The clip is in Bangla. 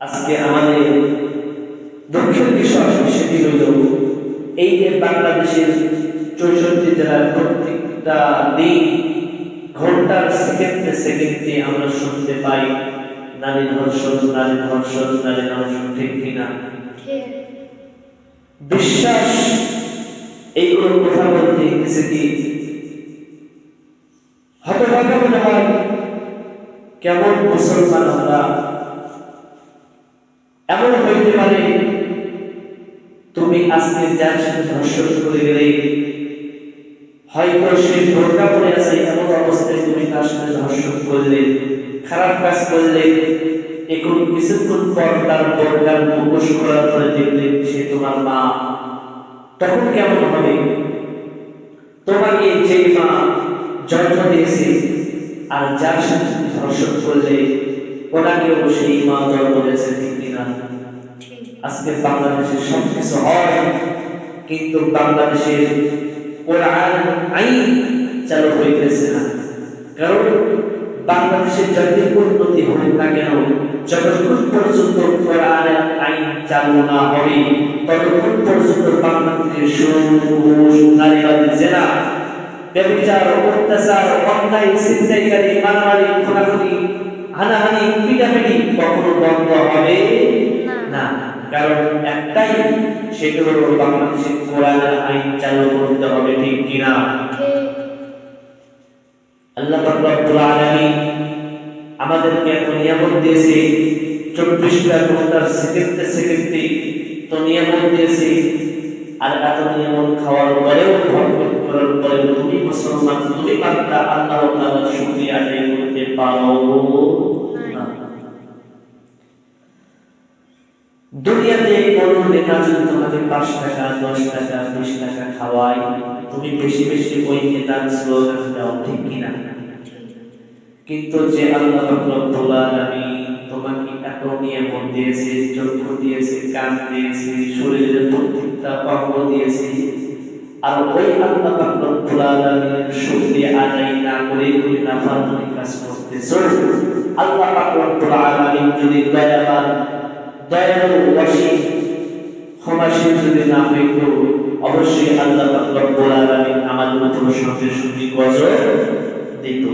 আজকে আমাদের দুঃখের বিষয় সেটি হইল এই যে বাংলাদেশের ৬৪ জেলার প্রত্যেকটা দিন ঘন্টার সেকেন্ডে সেকেন্ডে আমরা শুনতে পাই নারী ধর্ষণ, নারী ধর্ষণ, নারী ধর্ষণ, ঠিক কিনা? বিশ্বাস এইগুলো কথা বলতে গেছে কি হতভাগা মনে হয় কেমন মুসলমান আমরা এমন হইতে পারে তুমি আজকে যার সাথে ধর্ষণ করে গেলে হয়তো সে বোরকা পরে আছে এমন অবস্থায় তুমি তার সাথে ধর্ষণ করলে, খারাপ কাজ করলে, এখন কিছুক্ষণ পর তার বোরকার মুখোশ করার পরে দেখলে সে তোমার মা, তখন কেমন হবে? তোমাকে যে মা জন্ম দিয়েছে আর যার সাথে ধর্ষণ করলে ওনাকেও সেই মা জন্ম দিয়েছে, ঠিক কিনা? আজকে বাংলাদেশে সবকিছু হয় কিন্তু বাংলাদেশের কোরআন আইন চালু হইতেছে না। কারণ বাংলাদেশের যতই উন্নতি হোক না কেন, যতক্ষণ পর্যন্ত কোরআনের আইন চালু না হবে ততক্ষণ পর্যন্ত বাংলাদেশের সুদ, নারীবাদী, জেনা, ব্যভিচার, অত্যাচার, অন্যায়, ছিনতাইকারী, মারামারি, খুনাখুনি, হানাহানি, পিটাপিটি কখনো বন্ধ হবে না। কারণ একটাই, সেটা হলো বাংলাদেশের কোরআনের আইন চালু করতে হবে, ঠিক কিনা? আল্লাহ পাক রব্বুল আলামিন আমাদেরকে এত নিয়ামত দিয়েছে, 24টা ঘন্টার সেকেন্ডে সেকেন্ডে তো নিয়ামত দিয়েছে। আর এত নিয়ামত খাওয়ার পরেও, ভরপুর করার পরেও তুমি মুসলমান, তুমি বান্দা, আল্লাহ তাআলার শুকরিয়া আদায় করতে পারো না। দুনিয়াতে কোন নেতা যদি তোমাকে 5 টাকা, 10 টাকা, 20 টাকা খাওয়ায়, তুমি বেশি বেশি ওই নেতার স্লোগান দাও, ঠিক কিনা? কিন্তু যে আল্লাহ রব্বুল আলামিন তোমাকে এত নিয়ামত দিয়েছে, চক্ষু দিয়েছে, কান দিয়েছে, শরীরের প্রত্যেকটা অঙ্গ দিয়েছে, আর ওই আল্লাহ রব্বুল আলামিনের শুকরিয়া আদায় না করে তুমি নাফরমানি কাজ করতেছো, আল্লাহ রব্বুল আলামিন যদি দয়াবান, দয়ালু, অসীম, ক্ষমাশীল যদি না হইতো, অবশ্যই আল্লাহ রব্বুল আলামিন আমাদের উপর সঙ্গে সঙ্গে গজব দিত।